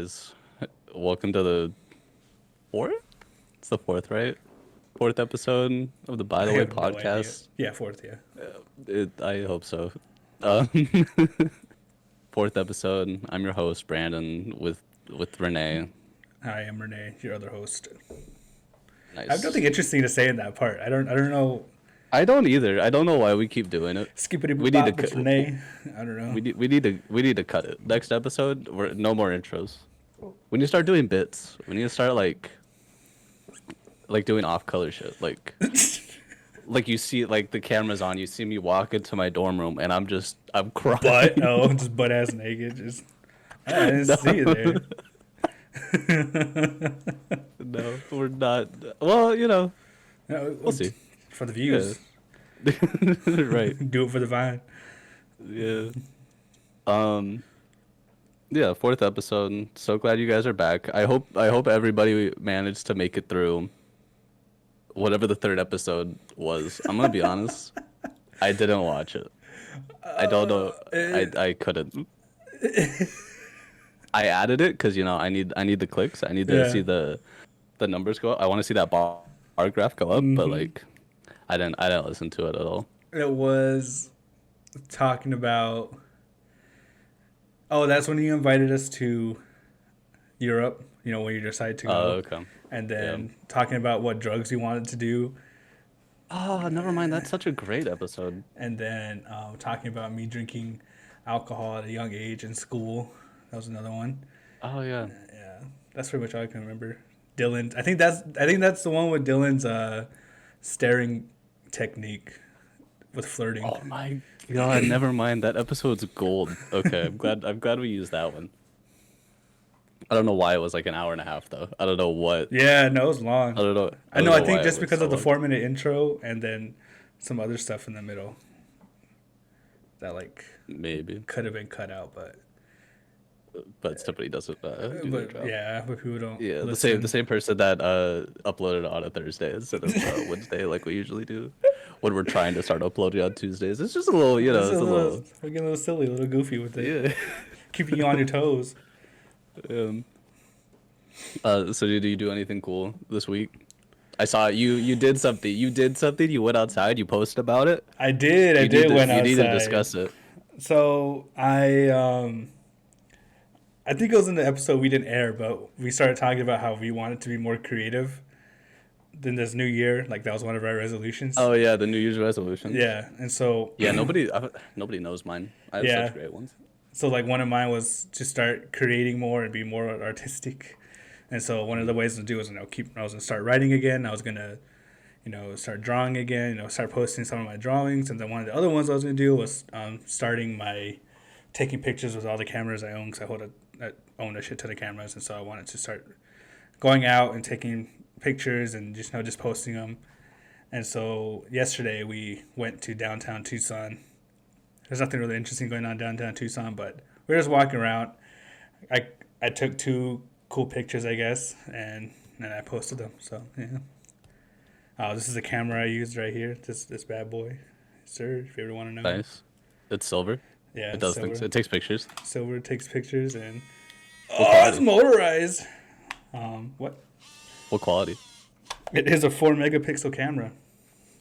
guys? Welcome to the fourth? It's the fourth, right? Fourth episode of the By I the Way have no idea. podcast. Yeah, fourth. Yeah. I hope so. Um, fourth episode. I'm your host, Brandon, with Rene. Hi, I'm Rene, your other host. I have Nice. nothing interesting to say in that part. I don't know. I don't either. I don't know why we keep doing it. Skippity We boop need to bop. It's cut. Renee. I don't know. We need to cut it. Next episode, no more intros. We need to start doing bits. We need to start like doing off color shit. Like you see, like the camera's on. You see me walk into my dorm room, and I'm crying. Just butt ass naked. Just I didn't No. see you there. No, we're not. Well, No, we'll see. for the Yeah. views. Right. Do it for the vine. Yeah. Um. Yeah. Fourth episode. So glad you guys are back. I hope everybody managed to make it through whatever the third episode was. I'm gonna be honest. I didn't watch it. I don't know. I couldn't. I added it because I need the clicks. I need to Yeah. see the numbers go up. I want to see that bar graph go up, but like I didn't listen to it at all. It was talking about. Oh, that's when you invited us to Europe. You know, when you decided to go. Oh, okay. And then talking about what drugs you wanted to do, Oh, never mind. That's such a great episode. and then talking about me drinking alcohol at a young age in school. That was another one. Oh yeah. Yeah, that's pretty much all I can remember. Dylan, I think that's the one with Dylan's staring technique with flirting. Oh my God. Never mind. That episode's gold. Okay, I'm glad we used that one. I don't know why it was like an hour and a half though. I don't know what. Yeah, no, it was long. I don't know. I know. don't I know think why just it was because so of the long. 4 minute intro and then some other stuff in the middle that like Maybe, could have been cut out, but somebody doesn't do their job. yeah, but people don't. Yeah, listen. the same person that uploaded on a Thursday instead of Wednesday, like we usually do when we're trying to start uploading on Tuesdays. It's just a little, it's a little, We're getting a little silly, a little goofy with it, yeah. keeping you on your toes. Um, so did you do anything cool this week? I saw you did something. You did something. You went outside. You posted about it. I did. I You did went You outside. need to discuss it. So I think it was in the episode we didn't air, but we started talking about how we wanted to be more creative than this new year. Like that was one of our resolutions. Oh yeah, the New Year's resolution. Yeah, and so Yeah, nobody knows mine. I have Yeah. such great ones. so like one of mine was to start creating more and be more artistic. And so one of the ways to do is I was gonna start writing again. I was gonna start drawing again. Start posting some of my drawings. And then one of the other ones I was gonna do was starting my taking pictures with all the cameras I own because I own a shit ton of cameras, and so I wanted to start going out and taking pictures and just posting them. And so yesterday we went to downtown Tucson. There's nothing really interesting going on downtown Tucson, but we're just walking around. I took two cool pictures, I guess, and I posted them. So yeah. Oh, this is the camera I used right here. This bad boy, sir. If you ever want to know. Nice. It's silver. Yeah, It does silver. things. It takes pictures. Silver takes pictures and quality? it's motorized. What? What quality? It is a 4 megapixel camera.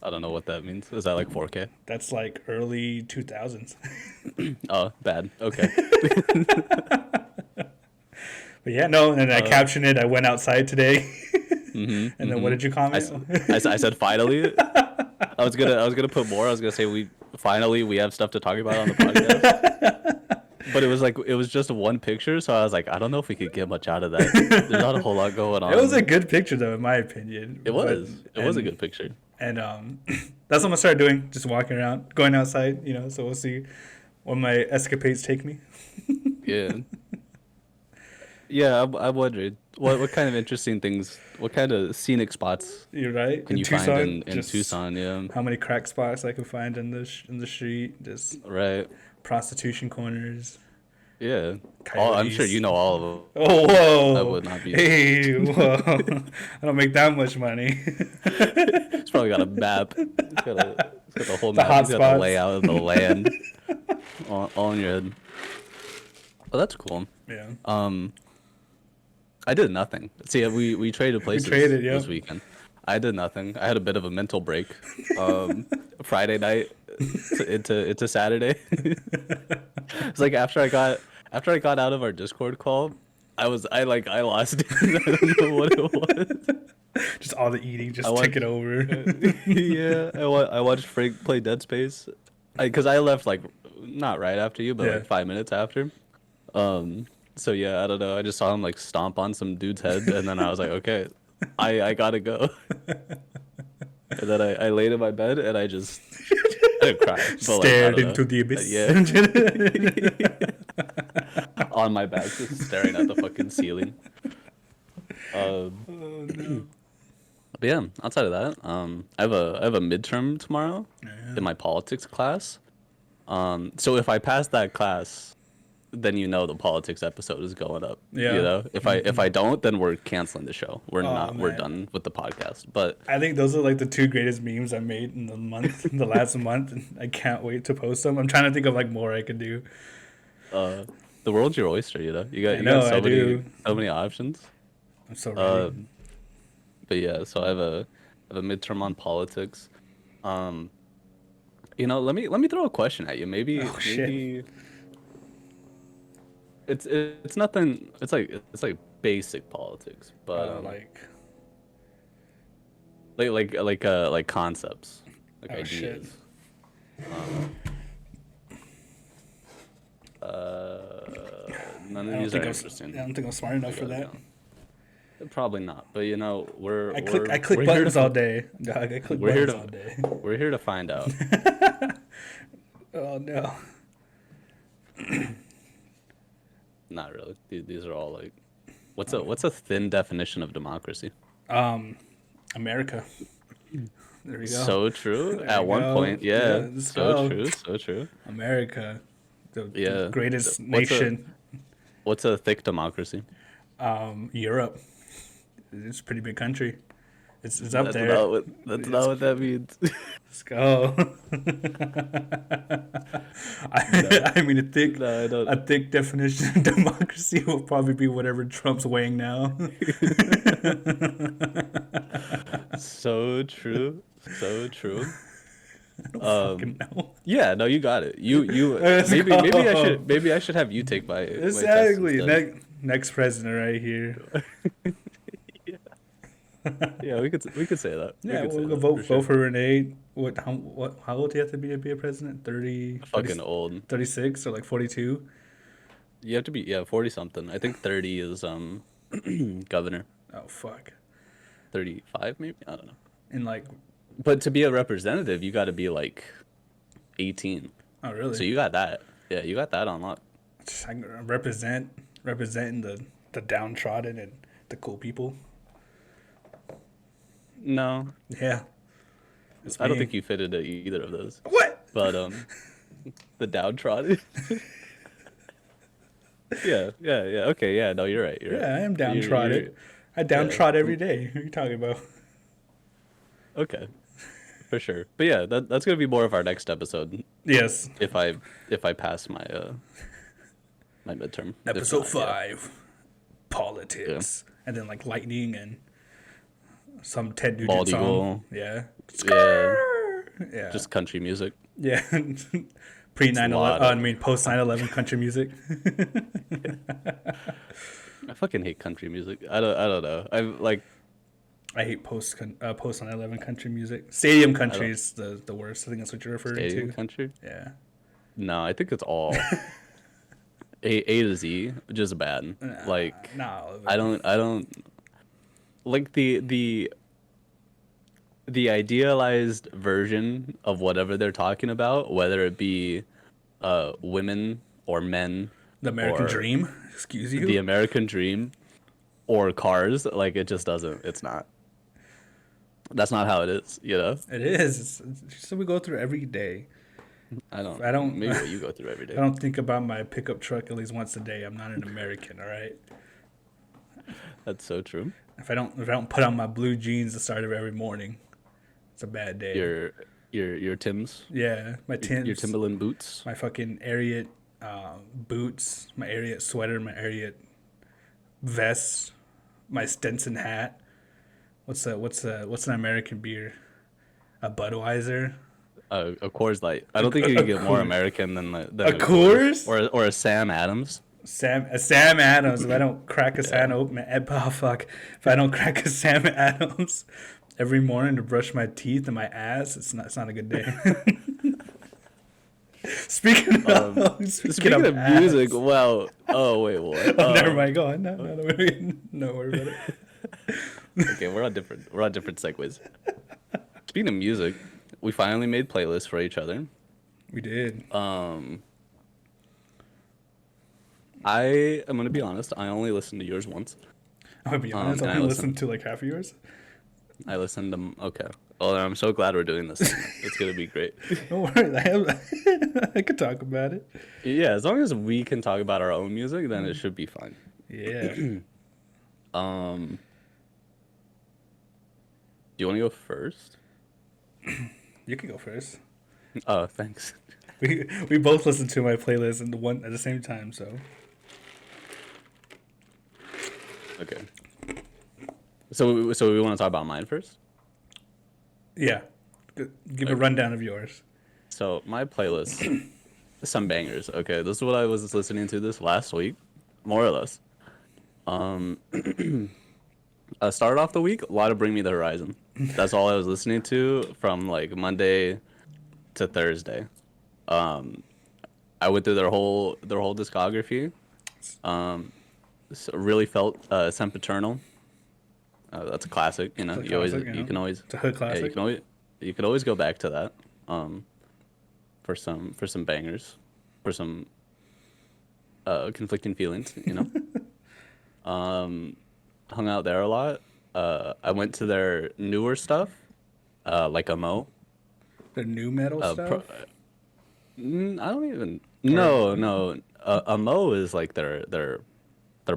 I don't know what that means. Is that like 4K? That's like early 2000s. Oh, bad. Okay. But yeah, no. And I captioned it. I went outside today. Mm-hmm, And then what did you comment? I said finally. I was gonna put more. I was gonna say we have stuff to talk about on the podcast. But it was just one picture, so I was like, I don't know if we could get much out of that. There's not a whole lot going on. It was a good picture, though, in my opinion. It was a good picture. And that's what I'm gonna start doing. Just walking around, going outside. So we'll see where my escapades take me. Yeah. Yeah, I'm wondering what kind of interesting things, what kind of scenic spots You're right. can you Tucson, find in just Tucson? Yeah. How many crack spots I can find in the street? Just Right. prostitution corners. Yeah. I'm sure Coyotes. you know all of them. Oh, whoa. I would not be. Hey, whoa. I don't make that much money. It's probably got a map. It's got the whole The map. hot It's got spots. the layout of the land all in your head. Oh, that's cool. Yeah. I did nothing. See, we traded We places traded, this yep. weekend. I did nothing. I had a bit of a mental break. Um, Friday night into Saturday. It's like after I got out of our Discord call, I lost it. I don't know what it was. Just all the eating I just took it watched over. yeah, I watched Frank play Dead Space. Because I left like not right after you, but Yeah. like 5 minutes after. Um, so yeah, I don't know. I just saw him like stomp on some dude's head, and then I was like, okay, I gotta go. And then I laid in my bed and I didn't cry, but like I Stared don't know. into the abyss. Yeah, on my back, just staring at the fucking ceiling. Um, Oh no. but yeah, outside of that, I have a midterm tomorrow Yeah. in my politics class. So if I pass that class, then you know the politics episode is going up. You Yeah. know, if I don't, then we're canceling the show. Oh We're man. done with the podcast. But I think those are like the two greatest memes I made in the month, the last month, and I can't wait to post them. I'm trying to think of like more I could do. uh, the world's your oyster. You know, I you got know I do. so many options. I'm so ready. Um, but yeah, so I have a midterm on politics. Um, let me throw a question at you. Oh shit. Maybe it's nothing. It's like basic politics, but Like like concepts, like oh shit. ideas. Um, uh, None I of don't these are think I interesting. don't think I'm smart enough I for gotta be that. honest. Probably not, but you know, I click we're here buttons all to day. Dog, I click we're here buttons all to day. we're here to find out. Oh no. Not really. These are all like, what's a thin definition of democracy? Um, America. There we go. So true. There At we one go. point, Yeah, yeah. let's So go. true. So true. America, the Yeah. greatest What's nation. a thick democracy? Europe. It's a pretty big country. It's up there. That's It's, not what that means. let's go. No. I mean, No, I don't. a thick definition of democracy will probably be whatever Trump's weighing now. So true. So true. I don't Um fucking know. yeah, no, you got it. Let's go. Maybe I should have you take my test Exactly. instead. Next president right here. Yeah, we could say that. We Yeah, could say we'll that vote for sure. for Rene. How old do you have to be a president? 30, Fucking old. 36 or like 42? You have to be 40 something. I think 30 is governor. Oh fuck. 35 maybe? I don't know. And like But to be a representative, you got to be like 18. oh So really? you got that. Yeah, you got that on lock. I representing the downtrodden and the cool people. No, Yeah. It's I don't me. think you fit into either of those. What? But the downtrodden. Yeah. Okay, yeah. No, you're right. You're Yeah, right. I am downtrodden. I downtrod every day. What are you talking about? Okay, for sure. But yeah, that's gonna be more of our next episode Yes. if I pass my my midterm. If Episode not, yeah. 5. Politics. And then like lightning and some Ted Nugent Bald song. Eagle. Yeah. Yeah, Yeah. just country music. Yeah. Pre It's a 9/11. lot I of- mean post 9/11 country music. I fucking hate country music. I don't know. I like I hate post 9/11 country music. Stadium country is the worst. I think that's what you're referring stadium to. country. Yeah. No, I think it's all A to Z, just bad. Like No. I don't like the idealized version of whatever they're talking about, whether it be women or men The American or Dream. Excuse you. the American dream or cars, like it just doesn't. It's not. That's not how it is, you know. It is. It's something we go through every day. I don't. I don't- Maybe what you go through every I day. don't think about my pickup truck at least once a day. I'm not an American, all right? That's so true. If I don't put on my blue jeans the start of every morning, it's a bad day. Your Tims, Yeah, my Timbs, your Timberland boots. my fucking Ariat boots, my Ariat sweater, my Ariat vest, my Stetson hat. What's an American beer? A Budweiser. A Coors Light. I don't think you A can get more Coors. American A than a Coors Coors? or a Sam Adams. Sam Adams. If I don't crack a Yeah. Sam open, oh fuck. If I don't crack a Sam Adams every morning to brush my teeth and my ass, it's not a good day. speaking Um, of speaking Speaking of of music, ass. well, oh wait, what? Oh, never mind. Go on. No, no, no worry about it. Okay, we're on different segues. Speaking of music, we finally made playlists for each other. We did. I am gonna be honest. I only listened to yours once. I'm gonna be honest. I And I only listened. listened to like half of yours. I listened to. Okay. Well, I'm so glad we're doing this. It's gonna be great. Don't worry. I could talk about it. Yeah, as long as we can talk about our own music, then it should be fine. Yeah. Um, do you want to go first? You can go first. Oh, thanks. We both listened to my playlist and the one at the same time, so Okay. So we want to talk about mine first. yeah. Give a rundown of yours. So my playlist, some bangers. Okay, this is what I was listening to this last week, more or less. I started off the week a lot of Bring Me the Horizon. That's all I was listening to from like Monday to Thursday. I went through their whole discography. So really felt Sempiternal. That's a classic. You know, It's a you always classic, you can always it's a hood yeah, classic. you can always go back to that. For some bangers, for some conflicting feelings. You know. Hung out there a lot. I went to their newer stuff, like a Mo. The new metal Uh, stuff. pro, I don't even. No, no. A Mo is like their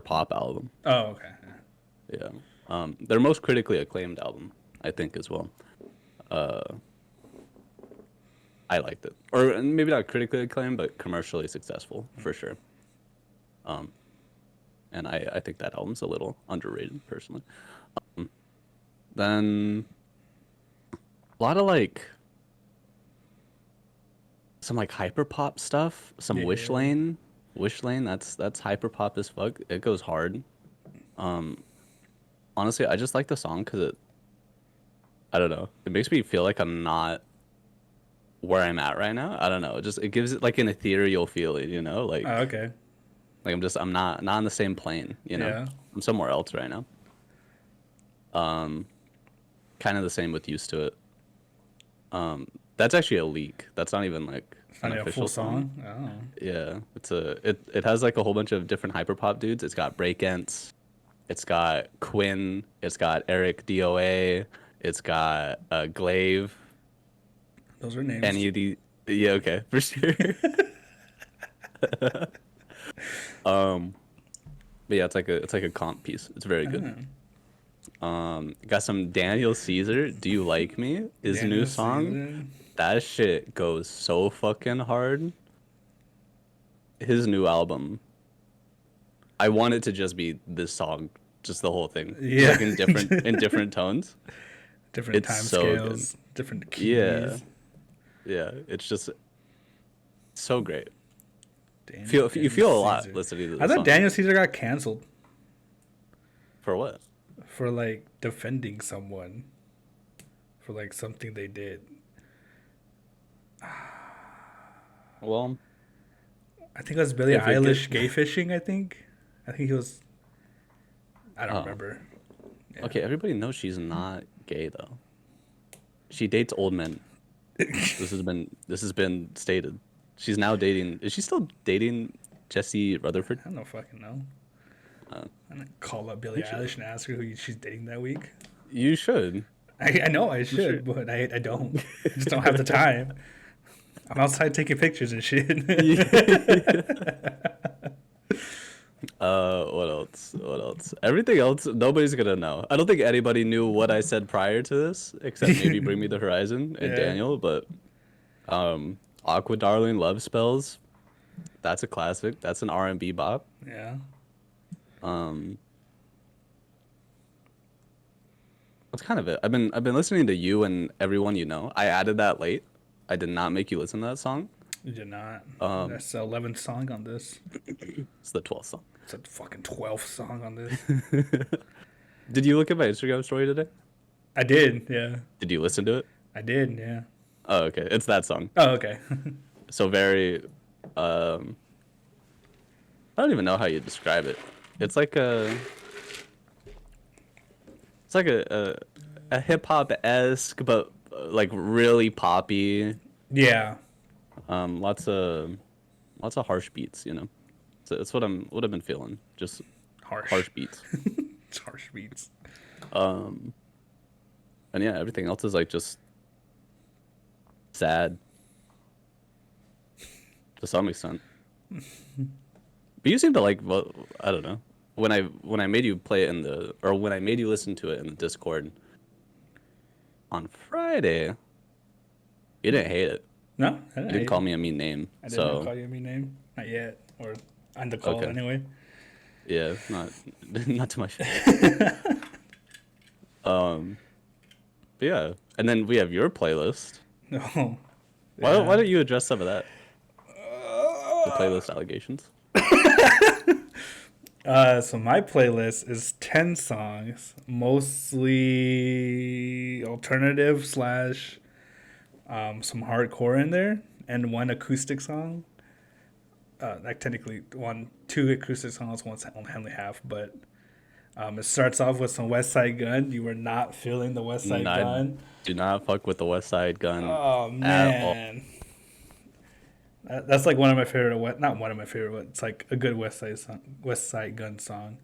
pop album. Oh, okay. Yeah. Their most critically acclaimed album, I think, as well. I liked it, or maybe not critically acclaimed, but commercially successful for sure. And I think that album's a little underrated personally. Then a lot of like some like hyper pop stuff, some Wish Yeah. Lane. Wish Lane, that's hyper pop as fuck. It goes hard. Honestly, I just like the song because I don't know. It makes me feel like I'm not where I'm at right now. I don't know. It gives it like an ethereal feeling, you know? Oh, okay. Like I'm not on the same plane, you know? Yeah. I'm somewhere else right now. Kind of the same with Used to It. That's actually a leak. That's not even like It's an not a official full song. Oh. Yeah, it has like a whole bunch of different hyperpop dudes. It's got Breakents, it's got Quinn, it's got Eric DOA, it's got Glaive, Those are names. any of the yeah, okay, for sure. But yeah, it's like a comp piece. It's very good. Got some Daniel Caesar. Do You Like Me? His new Daniel song. Caesar. That shit goes so fucking hard. His new album. I want it to just be this song, just the whole thing. Yeah. Like in different tones. Different It's time so good. scales, different keys. Yeah. Yeah. It's just so great. Daniel You feel a lot Caesar. listening to this I thought song. Daniel Caesar got canceled For what? for like defending someone for like something they did. Well, I think it was Billie If it Eilish gets- gay fishing. I think he was. I don't Oh. remember. Yeah. okay, everybody knows she's not gay though. She dates old men. This has been stated. She's now dating. Is she still dating Jesse Rutherford? I don't fucking know. I'm gonna call up Billie Eilish and ask her who she's dating that week. You should. I know I should, but I don't. I just don't have the time. I'm outside taking pictures and shit. What else? What else? Everything else, nobody's gonna know. I don't think anybody knew what I said prior to this, except maybe Bring Me the Horizon and Yeah. Daniel. But, Aqua Darling Love Spells, that's a classic. That's an R&B bop. Yeah. That's kind of it. I've been listening to You and Everyone You Know. I added that late. I did not make you listen to that song. You did not. Um, That's the 11th song on this. it's the 12th song. It's a fucking 12th song on this. Did you look at my Instagram story today? I did, yeah. Did you listen to it? I did, yeah. Oh, okay. It's that song. Oh, okay. So very, um, I don't even know how you describe it. It's like a hip hop esque, but like really poppy. Yeah. Lots of harsh beats. You know, so that's what I've been feeling. Just Harsh. harsh beats. It's harsh beats. And yeah, everything else is like just sad to some extent. But you seem to like, well, I don't know. When I made you play it when I made you listen to it in the Discord on Friday, you didn't hate it. No, I You didn't. didn't call me a mean name. I did So not call you a mean name. Not yet. Or on the call okay, anyway. yeah, not too much. But yeah, and then we have your playlist. No. Why don't you address some of that? The playlist allegations. So my playlist is 10 songs, mostly alternative slash some hardcore in there, and one acoustic song. Like technically two acoustic songs, one's only half, but it starts off with some West Side Gun. You were not feeling the West Side I Gun. do not fuck with the West Side Gun Oh at all. man. That's like one of my favorite. Not one of my favorite, but it's like a good West Side Gun song.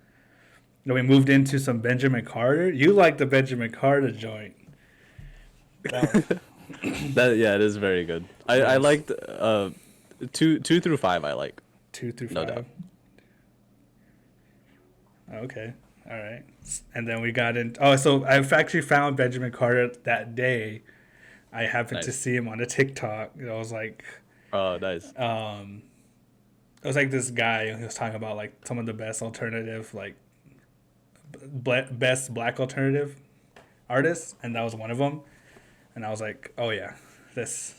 Then we moved into some Benjamin Carter. You like the Benjamin Carter joint? That That yeah, it is very good. I Yes. liked two through five. I like 2 through 5. no doubt. Okay, all right. And then we got in. Oh, so I've actually found Benjamin Carter that day. I happened to Nice. see him on a TikTok. I was like, Oh, nice. it was like this guy who was talking about like some of the best alternative, like best black alternative artists, and that was one of them. And I was like, oh yeah, this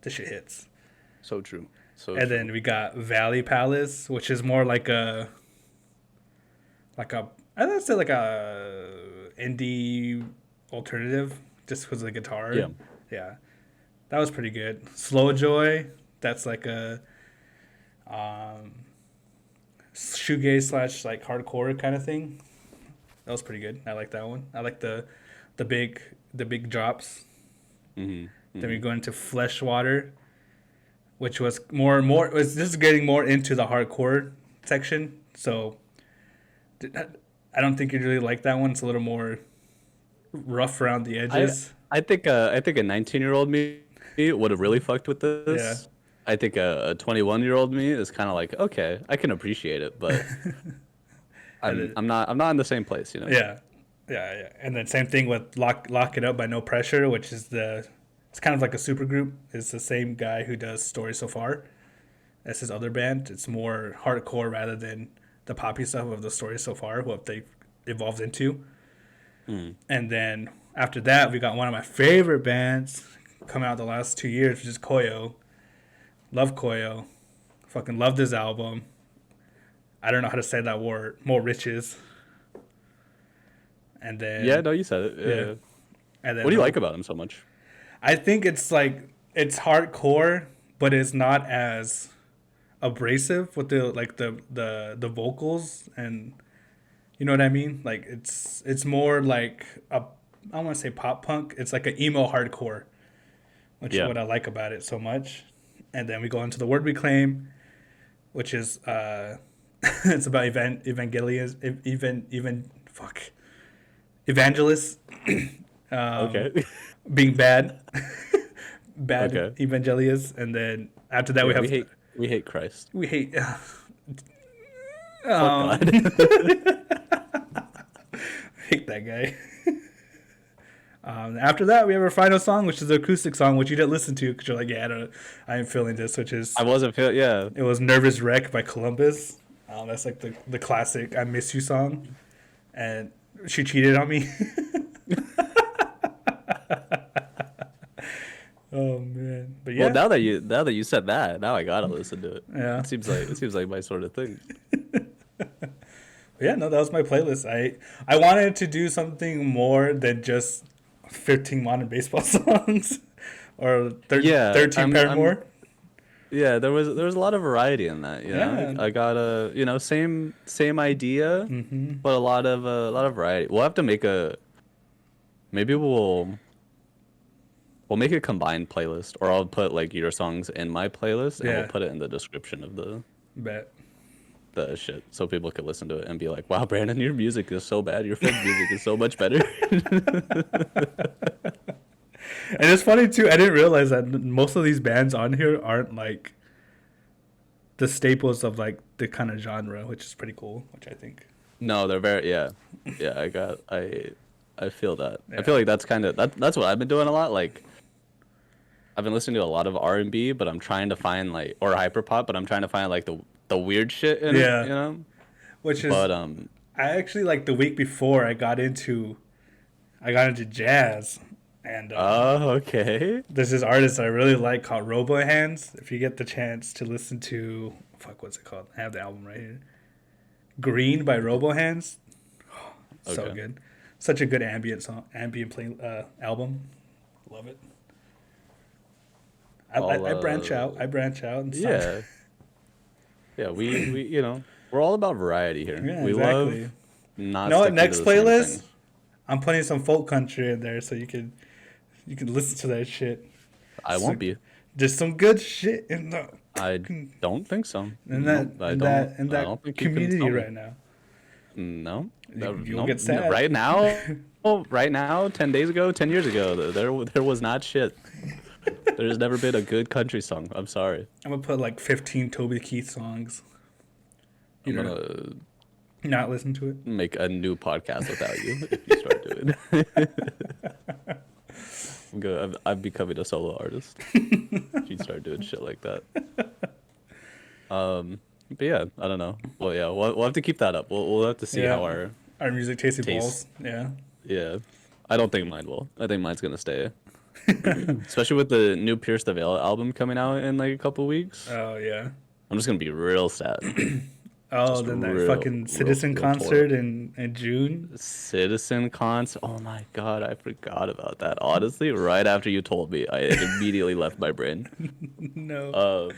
shit hits. So true. So And true. then we got Valley Palace, which is more like a I would say like a indie alternative, just because of the guitar. Yeah. Yeah, that was pretty good. Slow Joy, that's like a shoegaze slash like hardcore kind of thing. That was pretty good. I like that one. I like the big drops. Mm-hmm. Then we go into Fleshwater, which was more was just getting more into the hardcore section. So I don't think you'd really like that one. It's a little more rough around the edges. I think a 19-year-old me would have really fucked with this. Yeah. I think a 21-year-old me is kind of like, okay, I can appreciate it, but I'm not in the same place, you know. Yeah, yeah. And then same thing with Lock It Up by No Pressure, which is it's kind of like a super group. It's the same guy who does Story So Far. That's his other band. It's more hardcore rather than the poppy stuff of the Story So Far, what they evolved into. And then after that, we got one of my favorite bands coming out the last 2 years, which is Koyo. Love Koyo. Fucking love this album. I don't know how to say that word. More Riches. And then Yeah, no, you said it. Yeah. Yeah. And then What do you like about him so much? I think it's like it's hardcore, but it's not as abrasive with the vocals, and you know what I mean. Like it's more like a I don't want to say pop punk. It's like an emo hardcore, which Yeah. is what I like about it so much. And then we go into the Word We Claim, which is it's about evangelists Okay. being bad Okay. evangelists, and then after that we Yeah, have we hate Christ. we hate Fuck God. hate that guy. After that, we have our final song, which is the acoustic song, which you didn't listen to because you're like, yeah, I am feeling this, which is I wasn't feel. Yeah. it was "Nervous Wreck" by Columbus. That's like the classic "I Miss You" song, and she cheated on me. Well, yeah, now that you said that, now I gotta listen to it. yeah, It seems like my sort of thing. yeah. No, that was my playlist. I wanted to do something more than just 15 modern baseball songs or Yeah, 13 Paramore. yeah. There was a lot of variety in that. Yeah. I got a same idea, Mm-hmm. but a lot of variety. We'll have to maybe we'll make a combined playlist, or I'll put like your songs in my playlist, and we'll Yeah. put it in the description of Bet. the shit, so people can listen to it and be like, "Wow, Brandon, your music is so bad. Your friend's music is so much better." And it's funny too. I didn't realize that most of these bands on here aren't like the staples of like the kind of genre, which is pretty cool. Which I think. No, they're very yeah. I feel that. I Yeah. feel like that's kind of that's what I've been doing a lot. Like I've been listening to a lot of R&B, but I'm trying to find like or hyperpop, but I'm trying to find like the weird shit in it, Yeah. you know? Which is But I actually like the week before I got into jazz, and oh, okay. there's this artist I really like called Robo Hands. If you get the chance to listen to fuck, what's it called? I have the album right here. Green by Robo Hands. So Okay. good. Such a good ambient play album. Love it. I'll I branch out. I branch out and sound. yeah. Yeah, we we're all about variety here. Yeah, We love exactly. not Know what? sticking to Next the same playlist, thing. I'm putting some folk country in there, so you can listen to that shit. I So, won't be. just some good shit in the I don't think so. in Nope, in I that don't think you can community tell me. right now. No, You'll no, get sad. right now, oh, right now, 10 days ago, 10 years ago, there was not shit. There's never been a good country song. I'm sorry. I'm gonna put like 15 Toby Keith songs. You I'm know, gonna not listen to it. make a new podcast without you if you start doing it. I'm becoming a solo artist. If you start doing shit like that. But yeah, I don't know. Well, yeah, we'll have to keep that up. We'll have to see how Yeah, our music taste taste. evolves. Yeah, Yeah, I don't think mine will. I think mine's gonna stay. Especially with the new Pierce the Veil album coming out in like a couple weeks. oh yeah. I'm just gonna be real sad. Oh, Just then that real, fucking real, Citizen real tore up. concert in June. Citizen cons. Oh my god, I forgot about that. Honestly, right after you told me, it immediately left my brain. No, Um,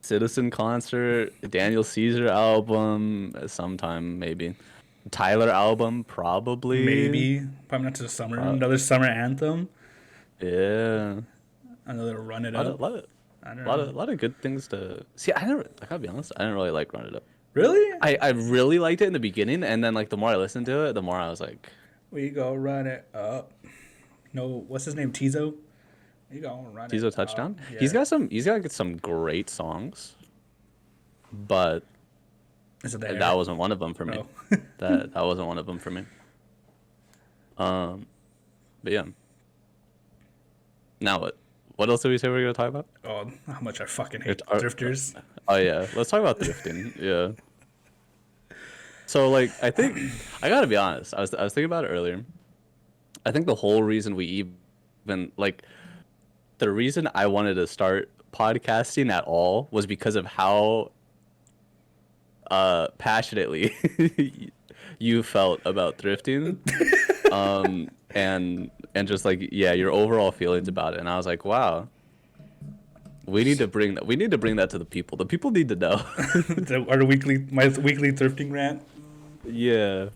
Citizen concert, Daniel Caesar album, sometime maybe. Tyler album, probably. maybe probably not to the summer. Pro- Another summer anthem. yeah, Another run it lot up. of, lot of, I don't lot know. of, lot of good things to see. I gotta be honest. I didn't really like Run It Up. Really? I really liked it in the beginning, and then like the more I listened to it, the more I was like, We go run it up. No, what's his name? Tizo. We go run it Tizo up. Touchdown. Yeah. He's got some great songs, but Is it that wasn't one of them for me. Oh. That wasn't one of them for me. Um, but yeah. Now what? What else did we say we were gonna talk about? Oh, how much I fucking hate Our- drifters. Oh yeah, let's talk about thrifting. Yeah. So like, I think I gotta be honest. I was thinking about it earlier. I think the whole reason we even like the reason I wanted to start podcasting at all was because of how passionately you felt about thrifting. And just like yeah, your overall feelings about it. And I was like, wow, we need to bring that to the people. The people need to know. Our my weekly thrifting rant. Yeah.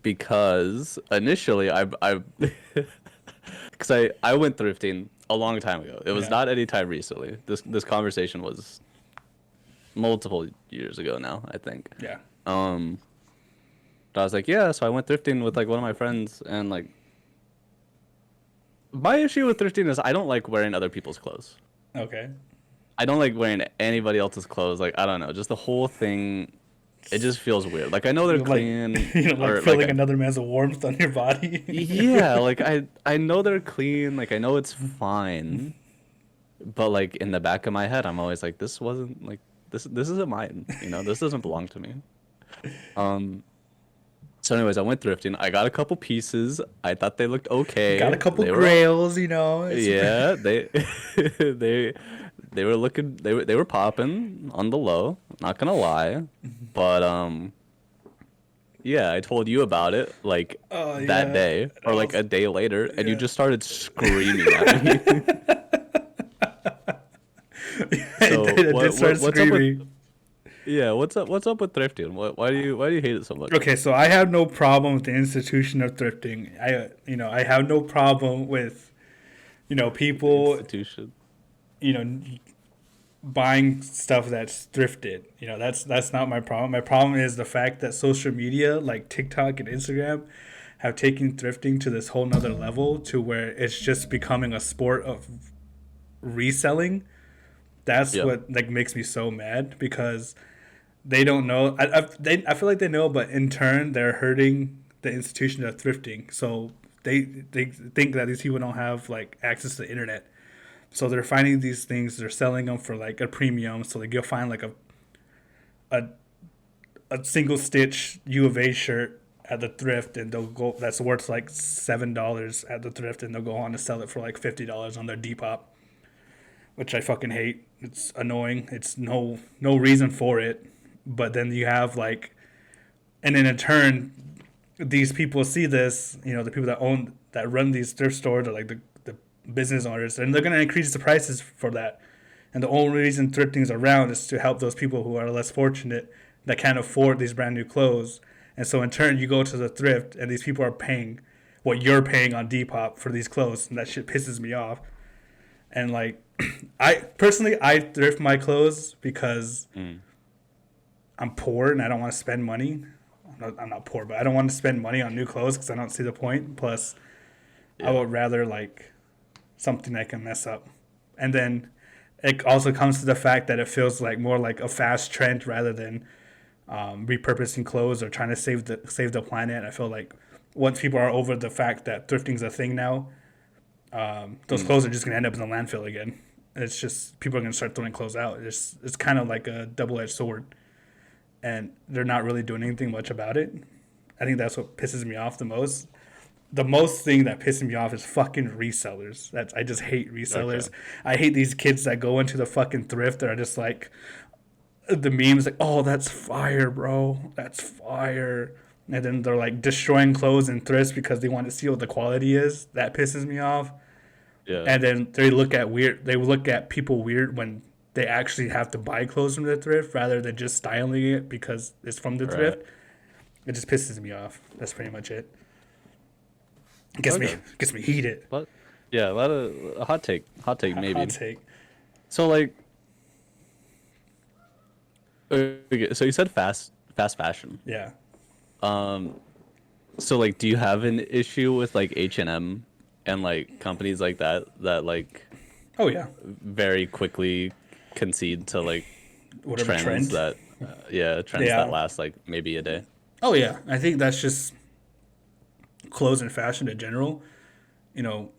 Because initially I because I went thrifting a long time ago. It was Yeah. not any time recently. This conversation was multiple years ago now, I think. Yeah. But I was like, yeah, so I went thrifting with like one of my friends, and like my issue with thrifting is I don't like wearing other people's clothes. Okay. I don't like wearing anybody else's clothes. Like I don't know, just the whole thing. It just feels weird. Like I know they're You like clean, you know, like or feeling like another man's warmth on your body. yeah, like I know they're clean. Like I know it's fine, but like in the back of my head, I'm always like, this wasn't like this isn't mine. You know, this doesn't belong to me. Um, So, anyways, I went thrifting. I got a couple pieces. I thought they looked Got a okay. couple They were all, grails, you know. It's yeah, they they they were looking they were popping on the low, not gonna lie. But yeah, I told you about it like oh that yeah, day or I like was a day later, and you yeah. just started screaming at me. I So did start what's up with screaming. yeah, what's up with thrifting? Why do you hate it so much? Okay, so I have no problem with the institution of thrifting. I have no problem with The people institution. you know buying stuff that's thrifted. That's not my problem. My problem is the fact that social media like TikTok and Instagram have taken thrifting to this whole nother level to where it's just becoming a sport of reselling. That's Yep. what like makes me so mad because they don't know. I feel like they know, but in turn they're hurting the institution of thrifting. So they think that these people don't have like access to the internet. So they're finding these things. They're selling them for like a premium. So they go find like a a single stitch U of A shirt at the thrift, and they'll go. That's worth like $7 at the thrift, and they'll go on to sell it for like $50 on their Depop, which I fucking hate. It's annoying. It's no reason for it. But then you have like, and then in turn, these people see this. The people that run these thrift stores are like the business owners, and they're gonna increase the prices for that. And the only reason thrifting is around is to help those people who are less fortunate that can't afford these brand new clothes. And so in turn, you go to the thrift, and these people are paying what you're paying on Depop for these clothes, and that shit pisses me off. And like, I thrift my clothes because Mm. I'm poor and I don't want to spend money. I'm not poor, but I don't want to spend money on new clothes because I don't see the point. Plus, I Yeah. would rather like something I can mess up. And then it also comes to the fact that it feels like more like a fast trend rather than repurposing clothes or trying to save the planet. I feel like once people are over the fact that thrifting's a thing now, those Mm. clothes are just gonna end up in the landfill again. It's just people are gonna start throwing clothes out. It's kind of like a double edged sword, and they're not really doing anything much about it. I think that's what pisses me off the most. The most thing that pisses me off is fucking resellers. That's I just hate Okay. resellers. I hate these kids that go into the fucking thrift that are just like the memes like, oh, that's fire, bro. That's fire. And then they're like destroying clothes and thrifts because they want to see what the quality is. That pisses me off. Yeah. And then they look at people weird when they actually have to buy clothes from the thrift rather than just styling it because it's from the Right. thrift. It just pisses me off. That's pretty much it. Gets me Okay. gets me heated. But yeah, a lot of a hot take Hot maybe. take. So like, okay, so you said fast fashion. Yeah. Um, so like, do you have an issue with like H&M and like companies like that that like Oh yeah. very quickly concede to like Whatever trends trend. that yeah, trends that Yeah. last like maybe a day. Oh yeah. I think that's just clothes and fashion in general.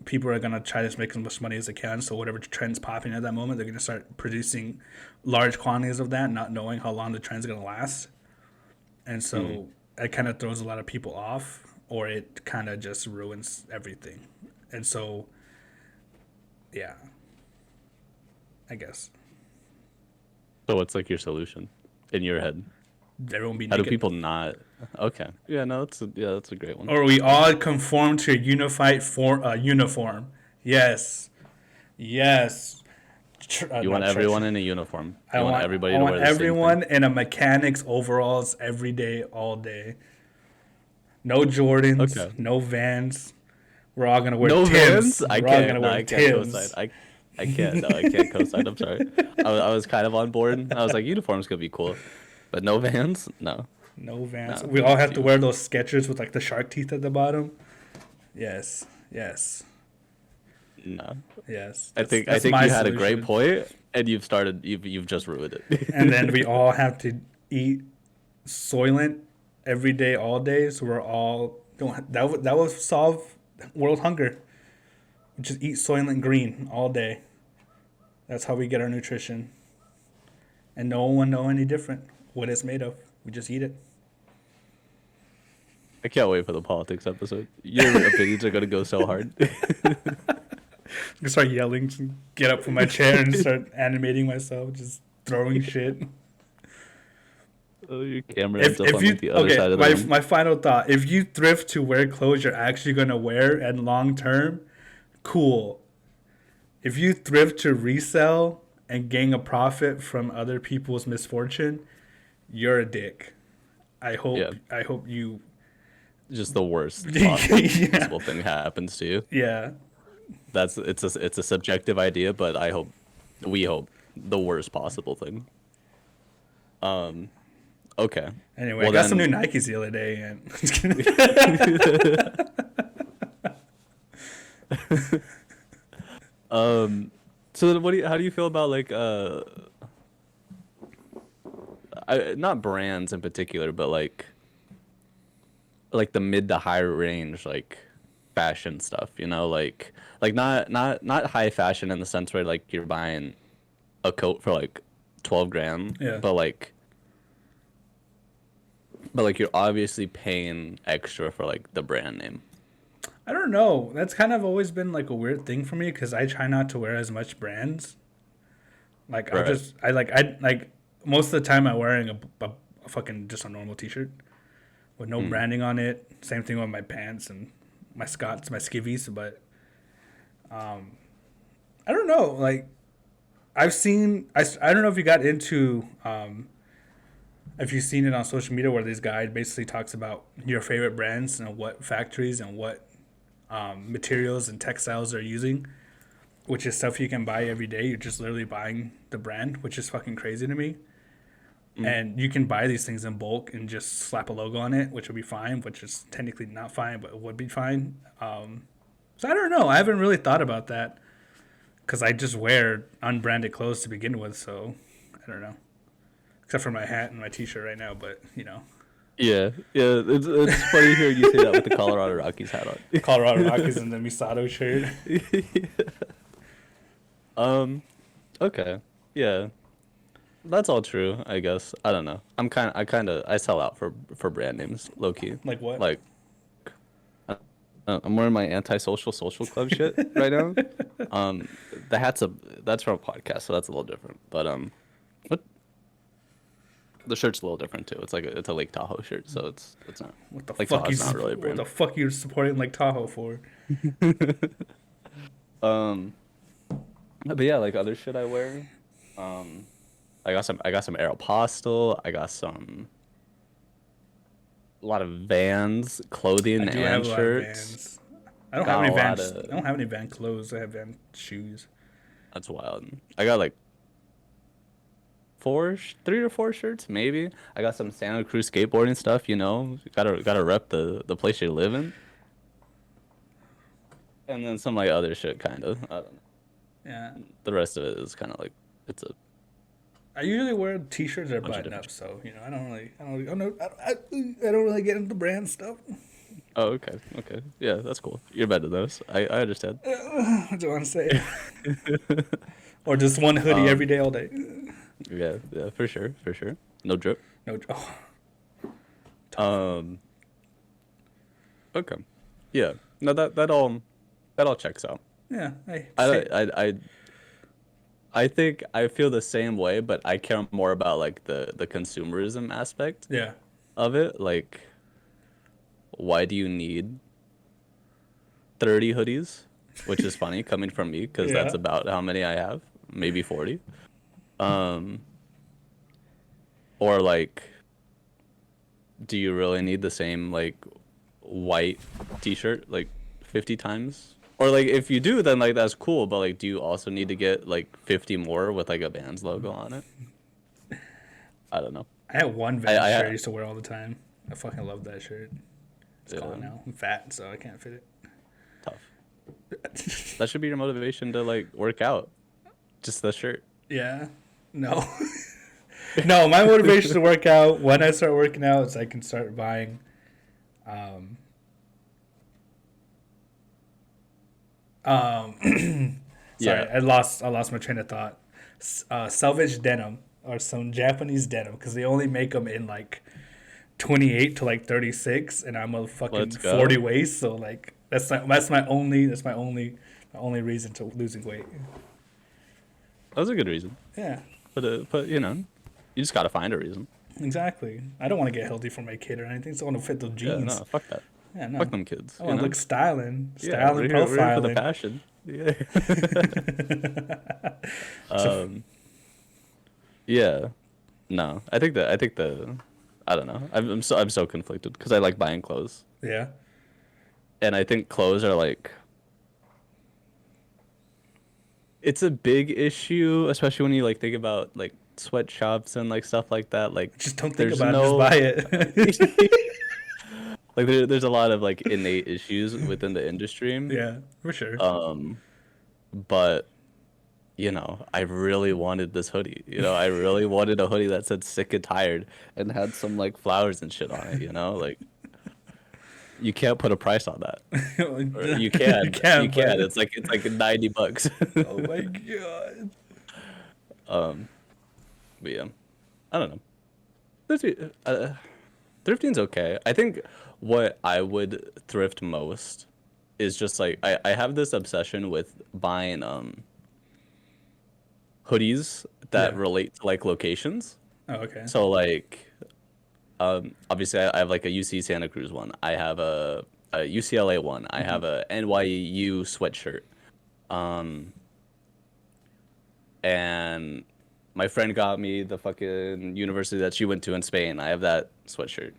People are gonna try to make as much money as they can. So whatever trend's popping at that moment, they're gonna start producing large quantities of that, not knowing how long the trend's gonna last. And Mm. so it kind of throws a lot of people off, or it kind of just ruins everything. And so, yeah, I guess So what's like your solution in your head? there won't be How do naked, people not? Okay. Yeah, no, that's a great one. or we all conform to a unified uniform. Yes, yes. You want Not church. everyone in a uniform. I You want want I everybody to want wear the same thing. everyone in a mechanics overalls every day, all day. No Jordans, Okay. no Vans. We're all gonna wear No Vans? Tims. I We're all gonna can't. No, wear I can't co-sign. Tims. I can't. No, I can't co-sign. I'm sorry. I was kind of on board. I was like, uniforms could be cool, but no Vans? No, No Vans. no, We I all have to wear refuse. those Skechers with like the shark teeth at the bottom. Yes, yes, No. yes. I That's think I that's think my you had a great solution. point, and you've just ruined And then it. we all have to eat Soylent every day, all day. So we're all don't that will solve world hunger. Just eat Soylent Green all day. That's how we get our nutrition, and no one know any different what it's made of. We just eat it. I can't wait for the politics episode. Your opinions are gonna go so hard. I start yelling, get up from my chair, and start animating myself, just throwing shit. Oh, your camera ends up If on you like the other side of the room. my final thought: if you thrift to wear clothes you're actually gonna wear and long term, cool. If you thrift to resell and gain a profit from other people's misfortune, you're a dick. Yeah, I hope you. just the worst Yeah. possible thing happens to you. Yeah. It's a subjective idea, but we hope the worst possible thing. Okay. Anyway, I Well got some new then, Nikes the other day, and just kidding. so then how do you feel about like not brands in particular, but like the mid to high range like fashion stuff, like not high fashion in the sense where like you're buying a coat for like 12 grand, Yeah. but like you're obviously paying extra for like the brand name. I don't know. That's kind of always been like a weird thing for me because I try not to wear as much brands. Like Right. I like most of the time I'm wearing a fucking just a normal t-shirt with no Mm. branding on it. Same thing with my pants and my Scots, my skivvies. But I don't know. Like I don't know if you got into if you've seen it on social media where this guy basically talks about your favorite brands and what factories and what materials and textiles they're using, which is stuff you can buy every day. You're just literally buying the brand, which is fucking crazy to me. Mm. And you can buy these things in bulk and just slap a logo on it, which would be fine, which is technically not fine, but it would be fine. So I don't know. I haven't really thought about that because I just wear unbranded clothes to begin with. So I don't know. Except for my hat and my t-shirt right now, but you know, Yeah, yeah. It's funny hearing you say that with the Colorado Rockies hat on. Colorado Rockies and the Misato shirt. Okay. Yeah. That's all true, I guess. I don't know. I sell out for brand names, low key. Like what? Like I'm wearing my antisocial social club shit right now. Um the hat's that's from a podcast, so that's a little different. But what the shirt's a little different too. It's a Lake Tahoe shirt, so it's not What the Lake fuck Tahoe's not really a what brand. the fuck you supporting Lake Tahoe for? Um but yeah, like other shit I wear. Um I got some Aeropostale. I got a lot of Vans, I clothing do have and a lot of shirts. Vans. I don't have Got any a lot Vans. of I don't have any Van clothes. I have Van shoes. That's wild. I got like three or four shirts maybe. I got some Santa Cruz skateboarding stuff. Gotta rep the place you live in. And then some like other shit, kind of. I don't know. Yeah. The rest of it is kind of like it's a I usually wear t-shirts or bunch of button different. ups, so you know I don't really get into brand stuff. Oh, okay, okay, yeah, that's cool. You're better than those. I understand. What do you want to say? Or just one hoodie every Um, day, all day. yeah, yeah, for sure, for sure. No drip. No, oh, tough. Um, okay, yeah. No, that all checks out. Yeah, hey, I shit. I I I think I feel the same way, but I care more about like the consumerism aspect Yeah, of it. Like, why do you need 30 hoodies? Which is funny coming from me because that's yeah. about how many I have, maybe 40. Um, or like, do you really need the same like white t-shirt like 50 times? Or like if you do, then like that's cool, but like do you also need to get like 50 more with like a Vans logo on it? I don't know. I had one I Vans shirt I I used to wear all the time. I fucking love that shirt. It's yeah, gone now. I'm fat, so I can't fit tough. it. That should be your motivation to like work out. Just the shirt. Yeah. No. No, my motivation to work out when I start working out is I can start buying um sorry, Yeah. I lost my train of thought. Salvage denim or some Japanese denim because they only make them in like 28 to like 36, and I'm a Let's fucking 40 go. waist. So like my only reason to losing weight. That was a good reason. Yeah, But you know, you just gotta find a reason. exactly. I don't want to get healthy for my kid or anything. So I want to fit those Yeah, jeans. no, fuck that. Yeah, Fuck no. them kids. I You want to know. look styling, Yeah, styling, we're here for the profiling. passion. Yeah. So um. Yeah. No, I think the I don't know. I'm so conflicted because I like buying clothes, yeah, and I think clothes are like it's a big issue, especially when you like think about like sweatshops and like stuff like that. Like, just don't think there's about it. Just no buy it. like there's a lot of like innate issues within the industry. Yeah, for sure. Um, but you know, I really wanted this hoodie. You know, I really wanted a hoodie that said sick and tired and had some like flowers and shit on it, you know? Like you can't put a price on that. Or you You can. You can, can. but It's like $90. oh my god. Um, but yeah. I don't know. Thrifting's okay. I think what I would thrift most is just like I have this obsession with buying hoodies that Yeah. relate to like locations. Oh, okay. So like obviously I have like a UC Santa Cruz one. I have a UCLA one. I Hmm. have a NYU sweatshirt. Um and my friend got me the fucking university that she went to in Spain. I have that sweatshirt.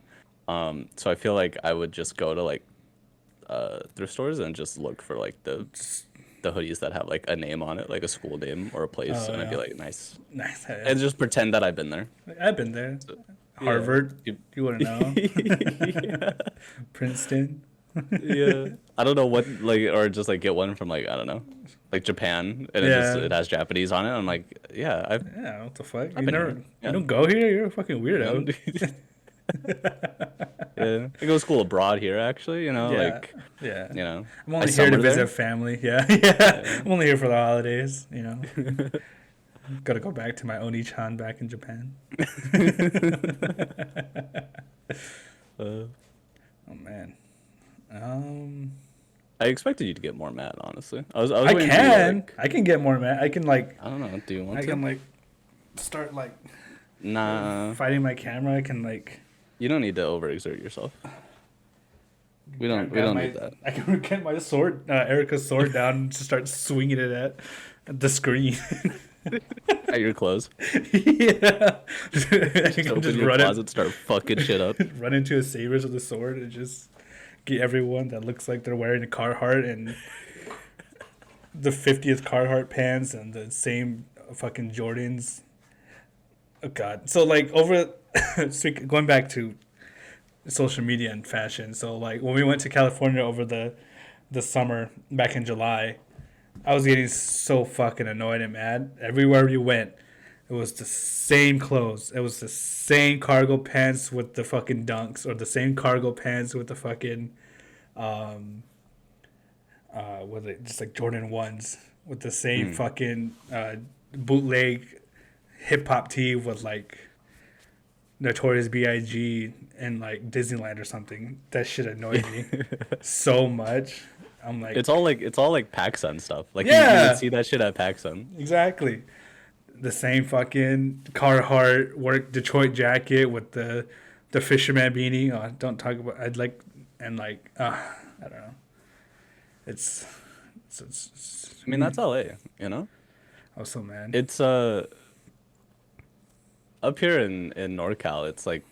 So I feel like I would just go to like thrift stores and just look for like the hoodies that have like a name on it, like a school name or a place, Oh and I'd be yeah. like, nice, Nice. Yeah. and just pretend that I've been there. I've been there. So, yeah. Harvard. You- You wouldn't know. yeah. Princeton. Yeah. I don't know what like or just like get one from like I don't know, like Japan, and Yeah. it has Japanese on it. I'm like, yeah, Yeah. What the fuck? I've been here. You Yeah. don't go here. You're a fucking You know, weirdo. yeah. I go to school abroad here actually. You know, Yeah. like Yeah. you know, I'm I only here to summer visit there. family. Yeah. Yeah. Yeah. I'm only here for the holidays. Gotta go back to my Oni-chan back in Japan. Uh, Oh man. Um, I expected you to get more mad, honestly. I was I waiting for you to can. like I can get more mad. I can like. I don't know. Do you want I to? can like start like Nah, fighting my camera. I can like. you don't need to overexert yourself. We don't Grab my. need that. I can get my sword, Erica's sword down, and just start swinging it at the screen. At your clothes. Yeah. I Just can open just your closet, start fucking shit up. run into a Savers with a sword and just get everyone that looks like they're wearing a Carhartt and the 50th Carhartt pants and the same fucking Jordans. Oh god. So like going back to social media and fashion. So like when we went to California over the summer back in July, I was getting so fucking annoyed and mad. Everywhere we went, it was the same clothes. It was the same cargo pants with the fucking dunks, or the same cargo pants with the fucking, was it just like Jordan ones with the same Mm. fucking bootleg hip hop tee with like Notorious B.I.G. and like Disneyland or something. That shit annoyed me so much. I'm like, It's all like PacSun stuff. Like you would yeah, see that shit at PacSun. exactly. The same fucking Carhartt work Detroit jacket with the fisherman beanie. Oh, don't talk about. I'd like and like. I don't know. It's. I mean, that's LA, you know? I was so mad. It's up here in NorCal, it's like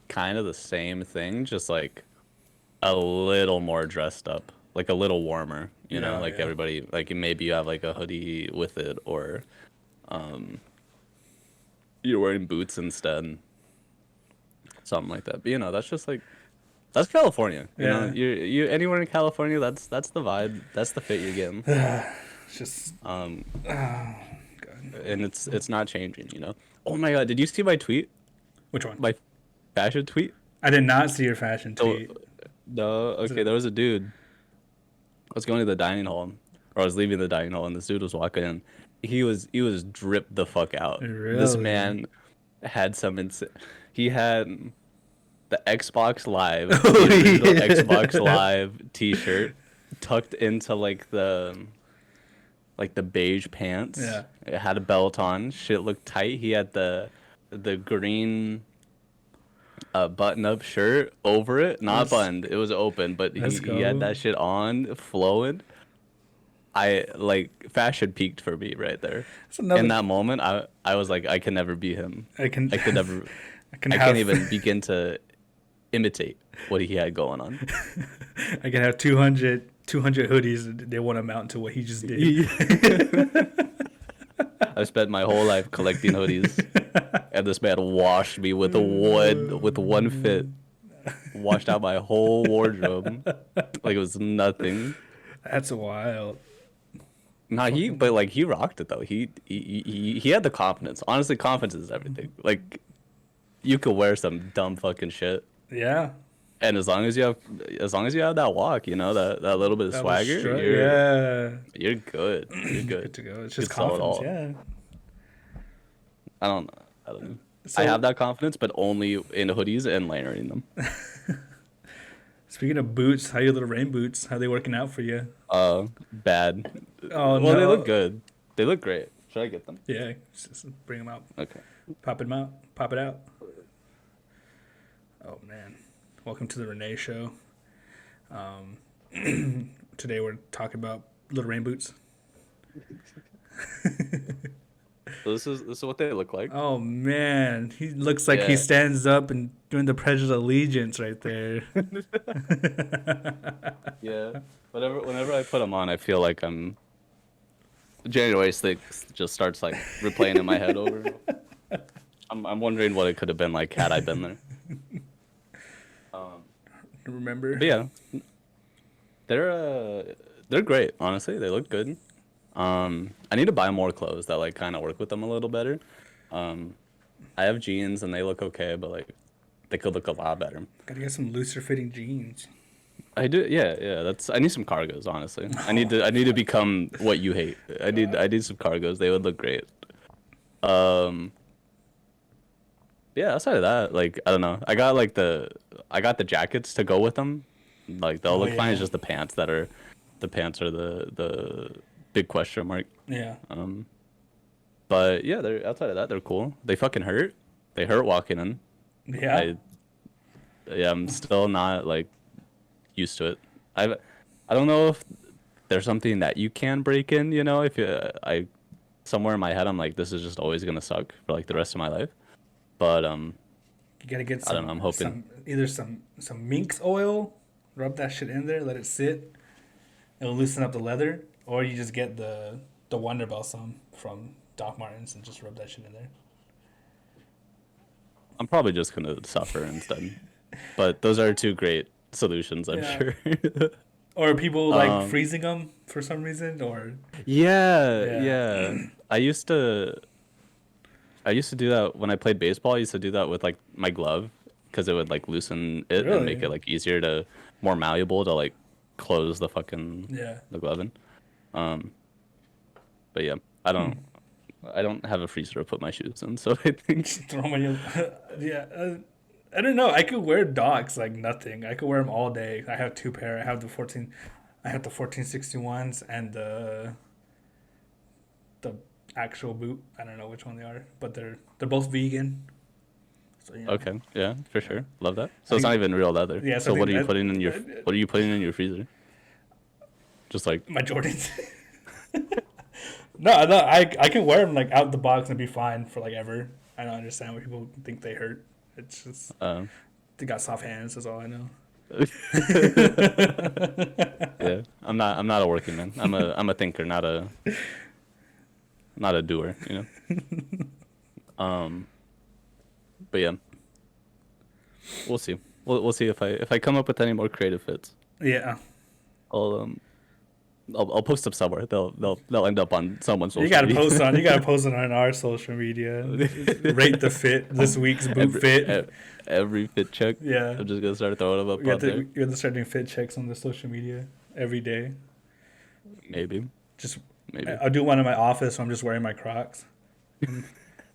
kind of the same thing, just like a little more dressed up, like a little warmer, you know? Yeah, Like yeah. everybody like maybe you have like a hoodie with it or you're wearing boots instead, something like that. But you know, that's just like that's California. You know, Yeah. you anywhere in California, that's the vibe. That's the fit you're getting. It's just. Um, Oh, God. and it's not changing. You know. Oh my God, did you see my tweet? Which one? My fashion tweet? I did not see your fashion So tweet. no, Was okay, it- there was a dude. I was going to the dining hall, or I was leaving the dining hall, and this dude was walking in. He was dripped the fuck out. This Really? man had he had the Xbox Live, Oh, the original yeah. Xbox Live T-shirt, tucked into like the beige pants. Yeah. It had a belt on. Shit looked tight. He had the green button-up shirt over it, not Let's buttoned. It was open, but let's he had go. that shit on, flowing. I like fashion peaked for me right there. That's In another. that moment, I was like, I can never be him. I can I could never. I can I can't have even begin to imitate what he had going on. I can have 200 hoodies. And they won't amount to what he just did. I spent my whole life collecting hoodies, and this man washed me with one fit, washed out my whole wardrobe like it was nothing. That's wild. Nah, Fucking but like he rocked it though. He had the confidence. Honestly, confidence is everything. Like you could wear some dumb fucking shit, yeah. and as long as you have that walk, that little bit of That was swagger, straight. Yeah. you're good. You're You're good good. to go. It's You just could sell it confidence. all. Yeah. I don't know. I don't know. I have So that confidence, but only in hoodies and layering them. speaking of boots, how your little rain boots? How they working out for you? Bad. Oh Well, they look no. good. They look great. Should I get them? Yeah. Just bring them out. Okay. Pop them out. Pop it out. Oh man. Welcome to the Rene show. Um, today we're talking about little rain boots. So this is what they look like. Oh man, he looks like he Yeah. stands up and doing the Pledge of Allegiance right there. Yeah. Whenever I put them on, I feel like January 6th just starts like replaying in my head over. I'm wondering what it could have been like had I been there. Remember? But yeah, they're great. Honestly, they look good. I need to buy more clothes that like kind of work with them a little better. Um, I have jeans and they look okay, but like they could look a lot better. Gotta get some looser fitting jeans. I do, yeah, yeah. I need some cargos, honestly. I need to become what you hate. I need some cargos. They would look great. Um, yeah. Outside of that, like I don't know. I got the jackets to go with them. Like they'll Oh look fine. It's yeah, just the pants are the big question mark. yeah, But yeah, they're outside of that, they're cool. They fucking hurt. They hurt walking in. yeah. I Yeah, I'm still not like used to it. I don't know if there's something that you can break in, if I somewhere in my head I'm like this is just always gonna suck for like the rest of my life. But You gotta get I don't know, I'm hoping. either some minx oil, rub that shit in there, let it sit. It'll loosen up the leather, or you just get the Wonder Balsam from Doc Martens and just rub that shit in there. I'm probably just gonna suffer instead. But those are two great solutions, I'm Yeah. sure. Or are people like Um, freezing them for some reason, or Yeah, yeah, yeah. I used to do that when I played baseball. I used to do that with like my glove because it would like loosen it and make really, it like easier to more malleable to like close yeah. the glove in. Um, but yeah, I don't have a freezer to put my shoes in, so I think Throw them on your yeah. I don't know. I could wear Docs like nothing. I could wear them all day. I have two pair. I have the 1461s and the actual boot. I don't know which one they are, but they're both vegan. So okay, yeah, for yeah. sure, love that. I So it's think not even real leather. yeah. So So I what think are you that putting in your what are you putting in your freezer? Just like my Jordans. No, no. I can wear them like out the box and be fine for like ever. I don't understand why people think they hurt. It's just um, they got soft hands. That's all I know. yeah. I'm not a working man. I'm a thinker, not a doer. Um, but yeah, we'll see. We'll see if I come up with any more creative fits. Yeah. I'll um I'll post them somewhere. They'll end up on someone's You social gotta media. post on. You gotta post it on our social media. Rate the fit. This week's boot every, fit. every fit check. Yeah. I'm just gonna start throwing them up We have on there. to. You have to start doing fit checks on the social media every day. Maybe, Just maybe. I'll do one in my office. Where I'm just wearing my Crocs.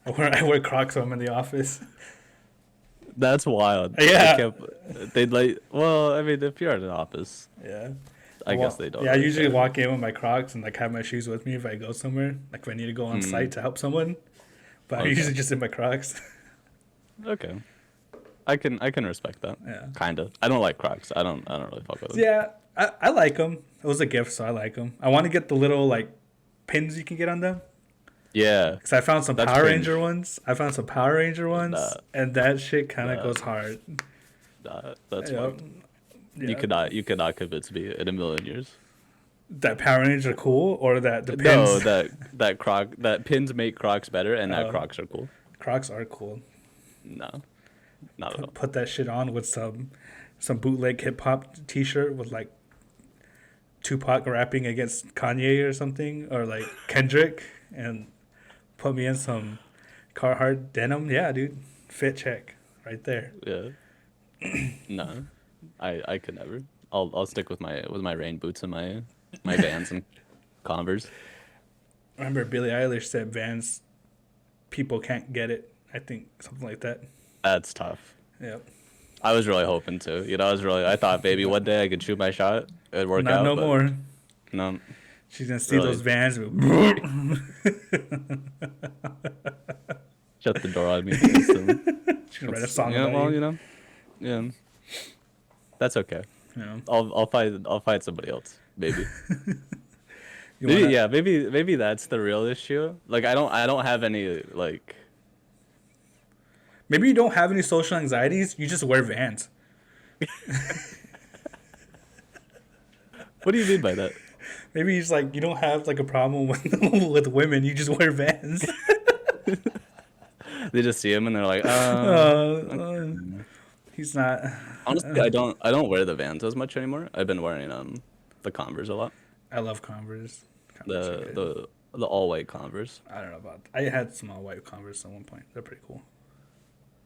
I wear Crocs when I'm in the office. That's wild. I Yeah. can't. They'd like. Well, I mean, if you're at an office, Yeah. I guess they don't Yeah, I really usually care. walk in with my Crocs and like have my shoes with me if I go somewhere. Like if I need to go on site Mm, to help someone. But I'm okay. usually just in my Crocs. Okay. I can respect that. Yeah. Kinda. I don't like Crocs. I don't really fuck with them. Yeah, I like them. It was a gift, so I like them. I want to get the little like pins you can get on them. Yeah, Cause I found some that's Power Ranger cringe. ones. I found some Power Ranger ones, Nah, and that shit kind of nah, goes hard. nah. That's Yeah, fucked. yeah. You could not convince me in a million years. That Power Rangers are cool, or that the No, pins. that pins make Crocs better, and that uh, Crocs are cool. Crocs are cool. No, not at all. Put that shit on with some bootleg hip hop T-shirt with like Tupac rapping against Kanye or something, or like Kendrick, and put me in some Carhartt denim. Yeah, dude, fit check right there. Yeah. No, I could never. I'll stick with my rain boots and my Vans and Converse. Remember Billie Eilish said Vans people can't get it. I think something like that. That's tough. Yep. I was really hoping to. You know, I thought maybe one day I could shoot my shot, it'd work Not out, no but more. no, She's gonna see those really Vans. shut the door on me instantly. She's gonna write a That's, song yeah, about well, you. you know, yeah, that's okay. You know. I'll find somebody else. Maybe. You Maybe wanna? yeah, maybe that's the real issue. Like I don't have any like Maybe you don't have any social anxieties. You just wear Vans. what do you mean by that? Maybe it's like you don't have like a problem with with women. You just wear Vans. They just see him and they're like, uh, he's not. honestly, I don't wear the Vans as much anymore. I've been wearing the Converse a lot. I love Converse. Converse are good. The all white Converse. I don't know about. I had some all white Converse at one point. They're pretty cool.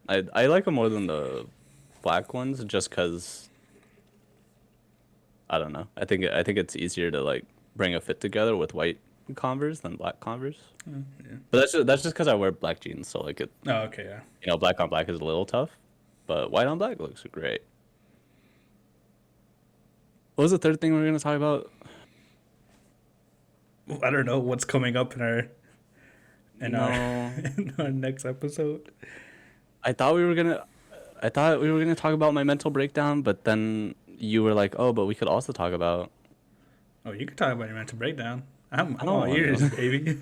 I like them more than the black ones just because I don't know. I think it's easier to like bring a fit together with white Converse than black Converse. Yeah. But that's just because I wear black jeans, so like it Oh, okay, yeah. you know black on black is a little tough, but white on black looks great. What was the third thing we were gonna talk about? I don't know what's coming up in our No, in our next episode. I thought we were gonna I thought we were gonna talk about my mental breakdown, but then you were like, oh, but we could also talk about. Oh, you can talk about your mental breakdown. I I'm don't all want ears, to. baby.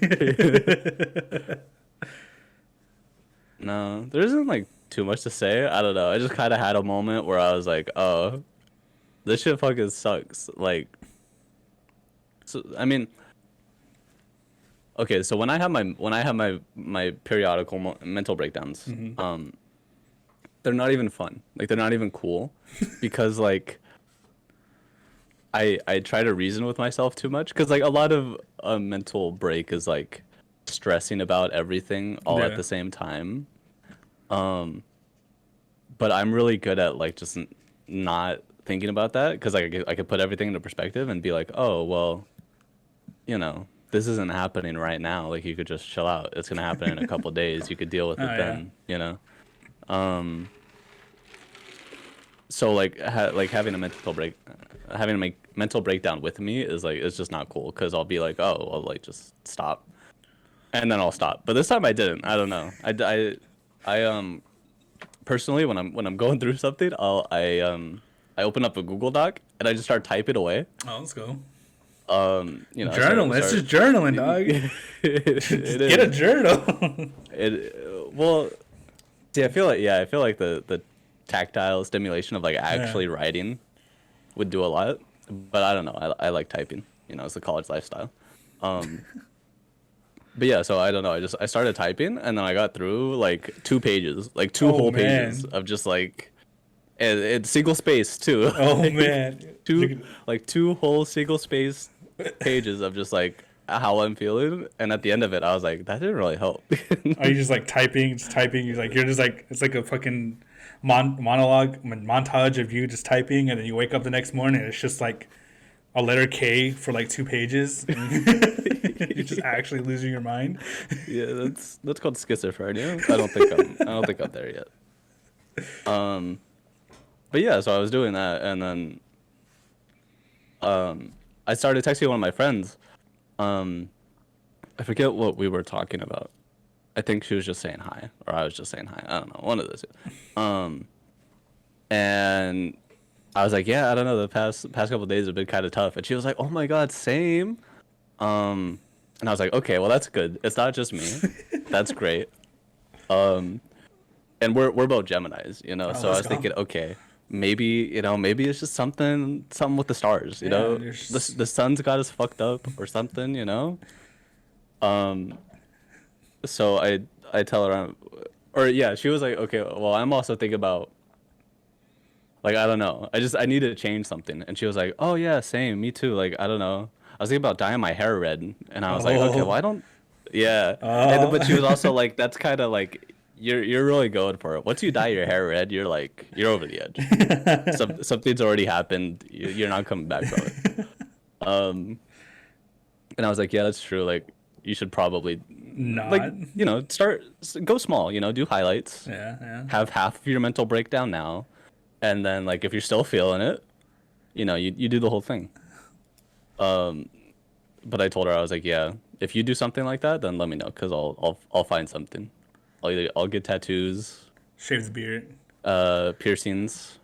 No, there isn't like too much to say. I don't know. I just kind of had a moment where I was like, oh, this shit fucking sucks. Like, so I mean, okay, so when I have my periodical mental breakdowns, they're not even fun. Like they're not even cool, because like I try to reason with myself too much, because like a lot of a mental break is like stressing about everything all at Yeah. the same time. Um, but I'm really good at like just not thinking about that, because like I could put everything into perspective and be like, oh well, you know, this isn't happening right now. Like you could just chill out. It's gonna happen in a couple days. You could deal with Oh it yeah. then. You know. Um, so like like having a mental breakdown with me is like it's just not cool, because I'll be like, oh well, like just stop, and then I'll stop. But this time I didn't. I don't know. I personally when I'm going through something, I open up a Google Doc and I just start typing away. Oh, let's go. You know, Journaling. That's just journaling, dog. it Get a is. journal. Well, see, I feel like the tactile stimulation of like Yeah. actually writing would do a lot, but I don't know. I like typing. You know, it's the college lifestyle. Um, but yeah, so I don't know. I started typing, and then I got through like 2 pages, like two Oh whole pages man. of just like, and it's single space too. Oh Like, man. two like two whole single space pages of just like how I'm feeling, and at the end of it, I was like, that didn't really help. Are you just like typing, just typing? You're just like it's like a fucking monologue montage of you just typing, and then you wake up the next morning, and it's just like a letter K for like 2 pages. You're just actually losing your mind. Yeah, that's called schizophrenia. I don't think I'm there yet. Um, but yeah, so I was doing that, and then um, I started texting one of my friends. Um, I forget what we were talking about. I think she was just saying hi, or I was just saying hi. I don't know, one of those two. And I was like, yeah, I don't know, the past couple of days have been kind of tough, and she was like, oh my God, same. And I was like, okay, well that's good. It's not just me. That's great. Um, and we're both Geminis, you know. Oh, So I let's was go. thinking, okay, maybe it's just something with the stars, you Yeah, know. there's The sun's got us fucked up or something, you know. Um, so I tell her, or yeah, she was like, okay, well I'm also thinking about like I don't know, I need to change something, and she was like, oh yeah, same, me too. Like I don't know, I was thinking about dyeing my hair red, and I was like, okay, well oh I don't, yeah, and but she was oh also like, that's kind of like you're really going for it. Once you dye your hair red, you're like you're over the edge. Something's already happened. You're not coming back from it. Um, and I was like, yeah, that's true. Like, you should probably, like, not. go small. Do highlights. Yeah, yeah. Have half of your mental breakdown now, and then like if you're still feeling it, you do the whole thing. Um, but I told her I was like, yeah, if you do something like that, then let me know, because I'll find something. I'll get tattoos, Shave the beard. piercings.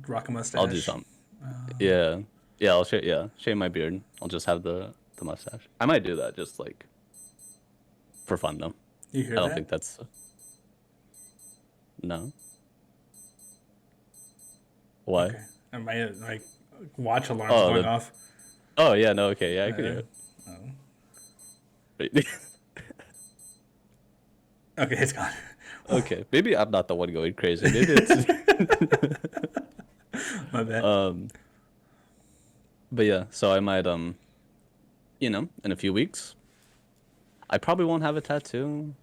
Rock a I'll do mustache. something. Yeah, yeah. Shave my beard. I'll just have the mustache. I might do that just like for fun though. You hear I don't that? think that's no. Why? Okay. And my like watch alarm's Oh going the off. oh yeah, no, okay, yeah, I could hear Oh. it. Okay, it's gone. Okay, maybe I'm not the one going crazy. Maybe it's My bad. um. But yeah, so I might in a few weeks, I probably won't have a tattoo.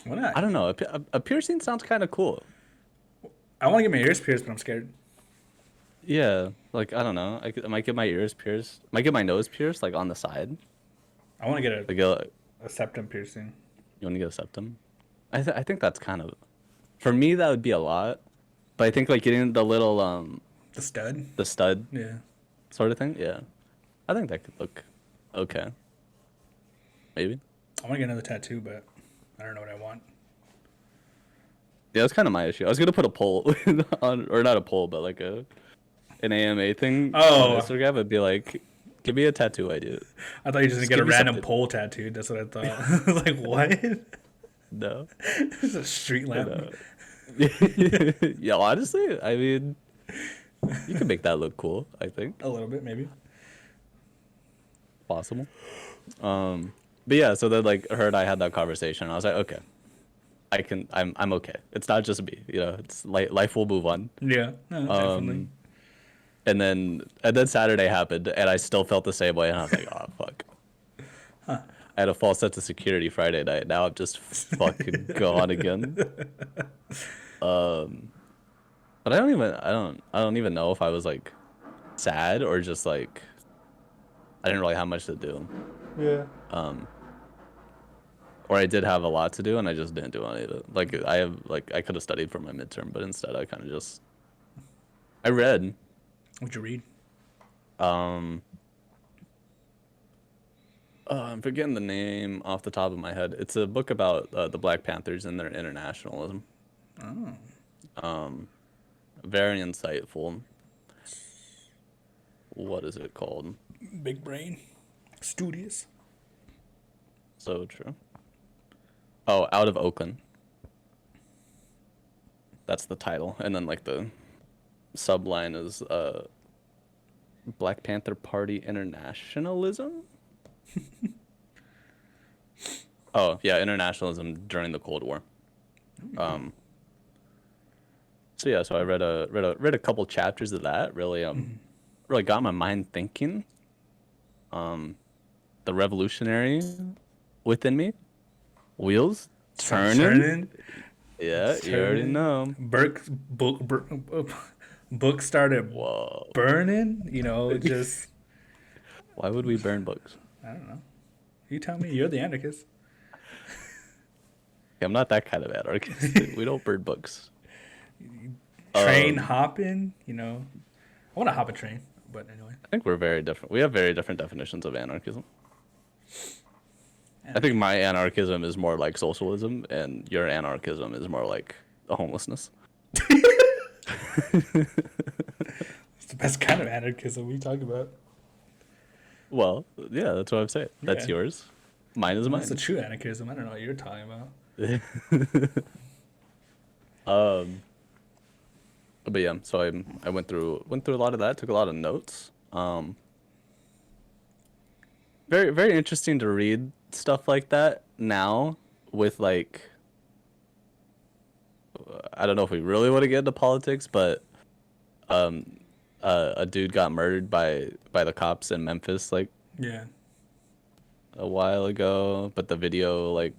Why not? I don't know. A piercing sounds kind of cool. I want to get my ears pierced, but I'm scared. Yeah, like I don't know. I might get my ears pierced. Might get my nose pierced, like on the side. I want to get Like a septum piercing. you want to get a septum? I think that's kind of for me that would be a lot. But I think like getting the little The stud. the stud Yeah. sort of thing. Yeah, I think that could look okay. Maybe. I want to get another tattoo, but I don't know what I want. Yeah, that's kind of my issue. I was gonna put a poll on, or not a poll, but like an AMA thing on Oh, Instagram and be like, give me a tattoo idea. I thought you were just gonna Just get a give me random something. pole tattooed. That's what I thought. I was like, what? No, It's a street lamp. no. Yeah, honestly, I mean, you can make that look cool. I think A little bit, maybe. possible. But yeah, so then like her and I had that conversation. I was like, okay, I'm okay. It's not just me. It's life will move on. Yeah, no, definitely. Um, and then Saturday happened, and I still felt the same way. And I was like, oh fuck. I had a false sense of security Friday night. Now I'm just fucking gone again. Um, but I don't even know if I was like sad or just like I didn't really have much to do. Yeah. Um, or I did have a lot to do and I just didn't do any of it. I could have studied for my midterm, but instead I kind of just I read. What'd you read? Um, I'm forgetting the name off the top of my head. It's a book about the Black Panthers and their internationalism. Oh, Very insightful. What is it called? big brain, studious. So true. Oh, Out of Oakland. That's the title. And then like the subline is Black Panther Party internationalism. Oh, yeah, internationalism during the Cold War. Um so yeah, so I read a couple chapters of that. Really got my mind thinking. The revolutionary within me. Wheels Starts turning. turning. Yeah, It's you already turning. know. Burke's book started Whoa. burning. You know, just Why would we burn books? I don't know. You tell me. You're the anarchist. I'm not that kind of anarchist. We don't burn books. Train Um, hopping, I want to hop a train, but anyway. I think we're very different. We have very different definitions of anarchism. I think Anarchy. my anarchism is more like socialism, and your anarchism is more like the homelessness. It's the best kind of anarchism. What are you talking about? Well, yeah, that's what I'm saying. That's Yeah. yours. Mine is Well, that's the mine. true anarchism. I don't know what you're talking about. um, but yeah, so I went through a lot of that. Took a lot of notes. Very very interesting to read stuff like that now with like I don't know if we really want to get into politics, but um, a dude got murdered by the cops in Memphis like Yeah. a while ago, but the video like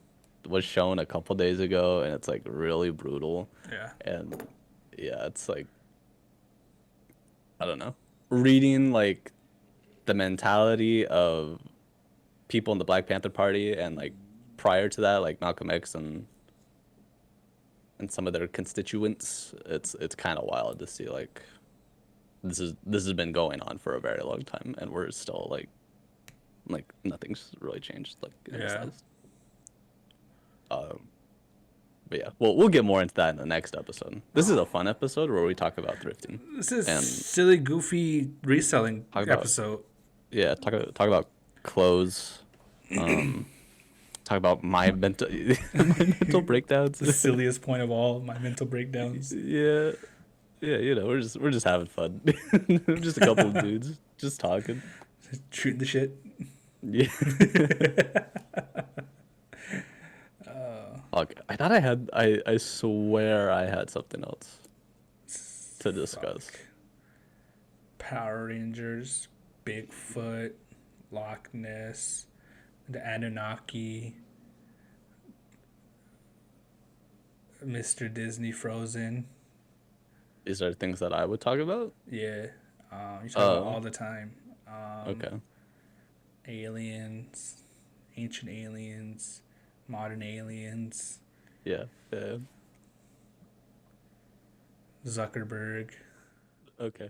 was shown a couple days ago, and it's like really brutal, Yeah. and yeah, it's like I don't know, reading like the mentality of people in the Black Panther Party and like prior to that, like Malcolm X and some of their constituents, it's kind of wild to see like this has been going on for a very long time, and we're still like nothing's really changed like in the Yeah. slightest. Um, but yeah, we'll get more into that in the next episode. This is a fun episode where we talk about thrifting This is and silly, goofy reselling talk about episode. yeah talk about clothes. Um, talk about my mental my mental breakdowns. The silliest point of all, my mental breakdowns. Yeah, yeah, we're just having fun. We're just a couple of dudes just talking. Shooting the shit. Yeah. Okay. I thought I swear I had something else to discuss. Fuck. Power Rangers, Bigfoot, Loch Ness, the Anunnaki, Mr. Disney Frozen. These are things that I would talk about. Yeah. You talk about Oh, all the time. okay. Aliens, ancient aliens, modern aliens, Yeah. Yeah. Zuckerberg. Okay.